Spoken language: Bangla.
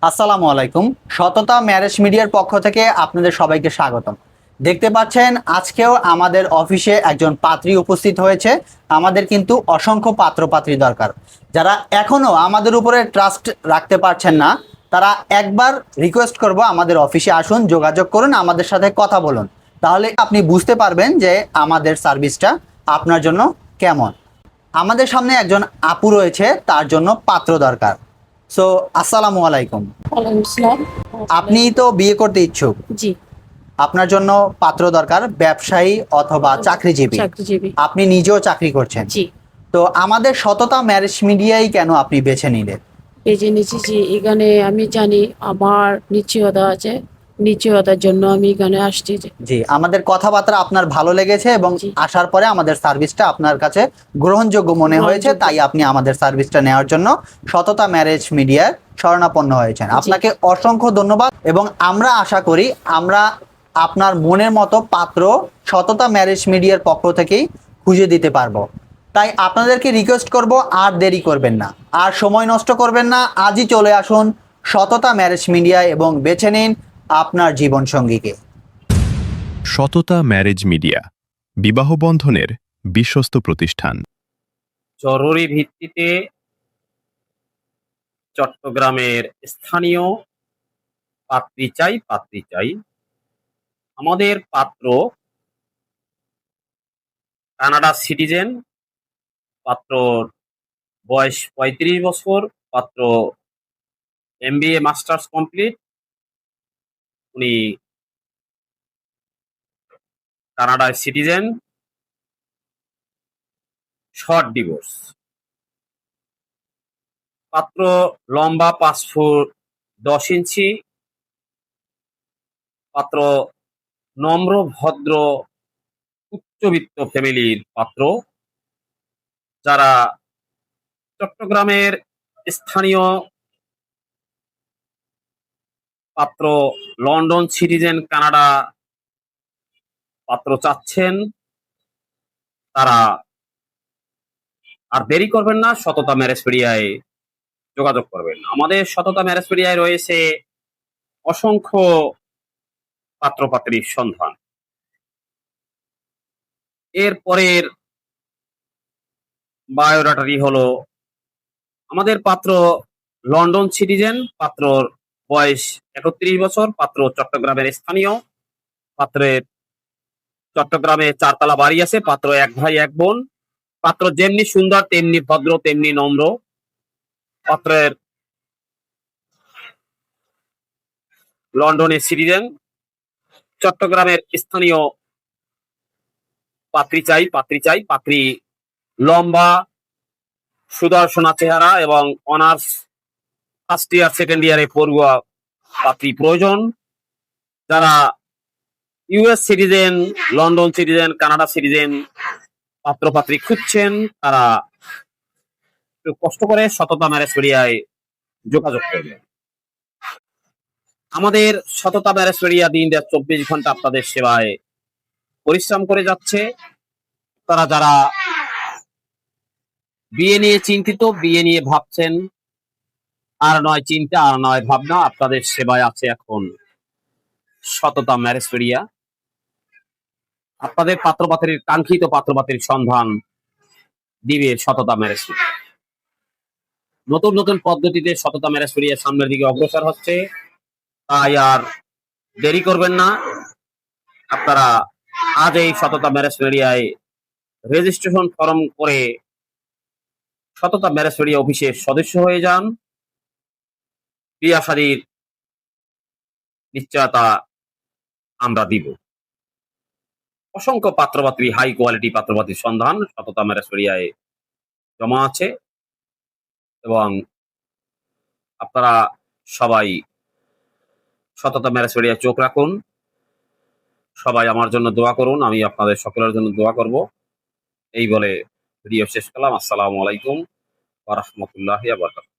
আসসালামু আলাইকুম। সততা ম্যারেজ মিডিয়ার পক্ষ থেকে আপনাদের সবাইকে স্বাগতম। দেখতে পাচ্ছেন আজকেও আমাদের অফিসে একজন পাত্রী উপস্থিত হয়েছে। আমাদের কিন্তু অসংখ্য পাত্রপাত্রী দরকার। যারা এখনো আমাদের উপরে ট্রাস্ট রাখতে পারছেন না, তারা একবার রিকোয়েস্ট করব আমাদের অফিসে আসুন, যোগাযোগ করুন, আমাদের সাথে কথা বলুন। তাহলে আপনি বুঝতে পারবেন যে আমাদের সার্ভিসটা আপনার জন্য কেমন। আমাদের সামনে একজন আপু রয়েছে, তার জন্য পাত্র দরকার। সো আসসালামু আলাইকুম। ওয়ালাইকুম আসসালাম। আপনি তো বিয়ে করতে ইচ্ছুক, জি। আপনার জন্য পাত্র দরকার ব্যবসায়ী অথবা চাকরিজীবী। চাকরিজীবী। আপনি নিজেও চাকরি করছেন, জি। তো আমাদের সততা ম্যারেজ মিডিয়াই কেন আপনি বেছে নিলেন? বেছে নিয়েছি যে এখানে আমি জানি আমার নিশ্চয়তা আছে, নিশ্চয়তার জন্য আমি এখানে আসছি যে। জি, আমাদের কথাবার্তা আপনার ভালো লেগেছে এবং জি। আসার পরে আমাদের সার্ভিসটা আপনার কাছে গ্রহণযোগ্য মনে হয়েছে, গ্রহণযোগ্য। তাই আপনি আমাদের সার্ভিসটা নেওয়ার জন্য সততা ম্যারেজ মিডিয়ার শরণাপন্ন হয়েছেন। জি। আপনাকে অসংখ্য ধন্যবাদ এবং আমরা আশা করি আমরা আপনার মনের মতো পাত্র সততা ম্যারেজ মিডিয়ার পক্ষ থেকেই খুঁজে দিতে পারবো। তাই আপনাদেরকে রিকোয়েস্ট করব, আর দেরি করবেন না, আর সময় নষ্ট করবেন না, আজই চলে আসুন সততা ম্যারেজ মিডিয়ায় এবং বেছে নিন আপনার জীবনসঙ্গীকে। সততা ম্যারেজ মিডিয়া, বিবাহ বন্ধনের বিশ্বস্ত প্রতিষ্ঠান। জরুরি ভিত্তিতে চট্টগ্রামের স্থানীয় পাত্রী চাই। আমাদের পাত্র কানাডা সিটিজেন, পাত্রর বয়স ৩৫ বছর, পাত্র এমবিএ মাস্টার্স কমপ্লিট। উনি কানাডার সিটিজেন, শর্ট ডিভোর্স। পাত্র লম্বা 5 ফুট 10 ইঞ্চি। পাত্র নম্র, ভদ্র, উচ্চবিত্ত ফ্যামিলির পাত্র, যারা চট্টগ্রামের স্থানীয় পাত্র, লন্ডন সিটিজেন, কানাডা পাত্র চাচ্ছেন, তারা আর দেরি করবেন না, সততা ম্যারেজ মিডিয়ায় যোগাযোগ করবেন। আমাদের সততা ম্যারেজ মিডিয়ায় রয়েছে অসংখ্য পাত্রপাত্রীর সন্ধান। এর পরের বায়োডাটাটি হলো, আমাদের পাত্র লন্ডন সিটিজেন, পাত্রর বয়স ৩১ বছর, পাত্র চট্টগ্রামের স্থানীয়, পাত্রের চট্টগ্রামে 4 তলা বাড়ি আছে, পাত্র এক ভাই এক বোন। পাত্র যেমনি সুন্দর তেমনি ভদ্র তেমনি নম্র। পাত্রের লন্ডনের সিটিজেন, চট্টগ্রামের স্থানীয় পাত্রী লম্বা, সুদর্শনা চেহারা এবং অনার্স ফার্স্ট ইয়ার সেকেন্ড ইয়ারে পড়ুয়া পাত্রী প্রয়োজন। যারা US citizen, London citizen, Canada citizen পাত্রপাত্রী খুঁজছেন, তারা একটু কষ্ট করে সততা ম্যারেজ মিডিয়ায় যোগাযোগ করবেন। আমাদের সততা ম্যারেজ মিডিয়া দিন রাত 24 ঘন্টা আপনাদের সেবায় পরিশ্রম করে যাচ্ছে। তারা যারা বিয়ে নিয়ে চিন্তিত, বিয়ে নিয়ে ভাবছেন, আর নয় চিন্তা আর নয় ভাবনা, আপনাদের সেবায় আছে এখন সততা ম্যারেজ মিডিয়া। আপনাদের পাত্রপাত্রীর কাঙ্ক্ষিত পাত্রপাত্রীর সন্ধান দিবে সততা ম্যারেজ মিডিয়া। নতুন নতুন পদ্ধতিতে সততা ম্যারেজ মিডিয়া সামনের দিকে অগ্রসর হচ্ছে, তাই আর দেরি করবেন না। আপনারা আজ এই সততা ম্যারেজ মিডিয়ায় রেজিস্ট্রেশন ফর্ম করে সততা ম্যারেজ মিডিয়া অফিসের সদস্য হয়ে যান। বিয়া শাদীর নিশ্চয়তা আমরা দিব। অসংখ্য পাত্রপাত্রী, হাই কোয়ালিটি পাত্রপাত্রীর সন্ধান সততা ম্যারেজ মিডিয়ায় জমা আছে এবং আপনারা সবাই সততা ম্যারেজ মিডিয়ায় চোখ রাখুন। সবাই আমার জন্য দোয়া করুন, আমি আপনাদের সকলের জন্য দোয়া করব। এই বলে ভিডিও শেষ করলাম। আসসালামু আলাইকুম ওয়া রাহমাতুল্লাহি ওয়া বারাকাতুহু।